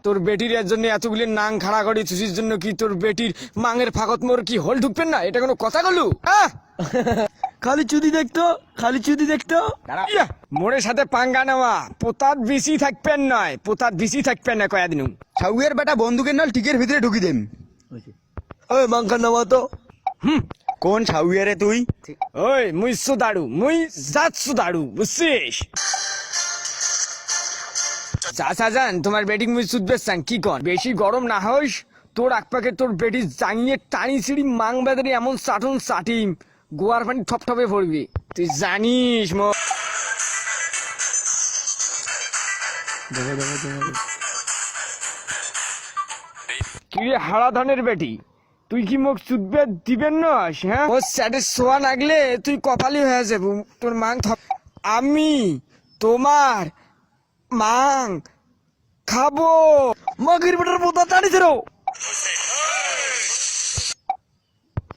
তোর বেটির এর জন্য এতগুলি নাং খাড়া করি চুষির জন্য কি তোর বেটির মাঙের ফাঁকত মোর কি হোল ঢুকবেন না? এটা কোনো কথা গলু? খালি চুদি দেখতো, খালি চুদি দেখতো। ইয়া, মোরের সাথে পাঙ্গা নেওয়া পোতাত বেশি থাকবেন নয়, পোতাত বেশি থাকবেন না কয়া দিনু। ছাউয়ের বেটা বন্দুকের নাল টিকের ভিতরে ঢুকি দেম। ওই মাংখার নামা তো। কোন ছাউয়ে রে তুই? ওই মুই সুদাড়ু, মুই জাত সুদাড়ু, বুঝছিস? চাচা যান তোমার বেটিং মুই সুদবে চান কি কন? বেশি গরম না হইস, তোর আকপাকে তোর বেটি জাঙিয়ে টানি ছিড়ি মাং বেদারি এমন চাটন চাটিম গোয়ার পানি ঠপ ঠপে পড়বি, তুই জানিস মো। কিরে হারা ধানের বেটি, তুই কি মুখ চুদবে দিবেন না? হ্যাঁ, ও স্যাটের সোয়া লাগলে তুই কপালি হয়ে যাবো। তোর মাং আমি তোমার মাং খাবো। মাগির বেটার পোতা টানিছে রো।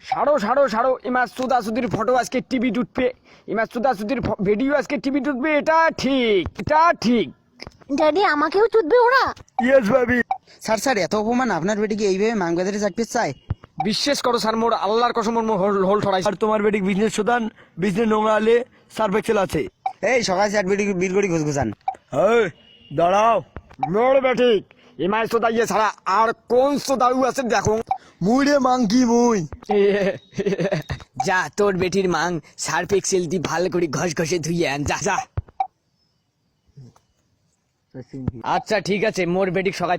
সাড়ো সাড়ো সাড়ো, ইমার সুদাসুদির ফটো আজকে টিভি উঠবে, ইমার সুদাসুদির ভিডিও আজকে টিভি উঠবে। এটা ঠিক, এটা ঠিক। ড্যাডি আমাকেও চুদবে ওরা? ইয়েস ভাবি। স্যার স্যার এত অপমান আপনার বেটিকে এইভাবে মাংবাজারে চাকতে চায়? বিশ্বাস করো স্যার, মোর আল্লাহর কসম মোর হোল ঠড়াই। আর তোমার বেটিক বিজনেস সুদান, বিজনেস নোংরা আলে সার্ভেক্সেল আছে। এই সকাল স্যার বেটি বিল করি ঘুষঘুষান। এই দাঁড়াও। মোর বেঠিক ইমার সুদাইয়ে ছাড়া আর কোন সুদারু আছে দেখো। মুই রে মাংকি মুই। যা তোর বেটির মাং সার্ফ এক্সেল দি ভালো করে ঘষ ঘষে ধুইয়ে আন, যা যা। আচ্ছা ঠিক আছে, মোর বেটিক সকাল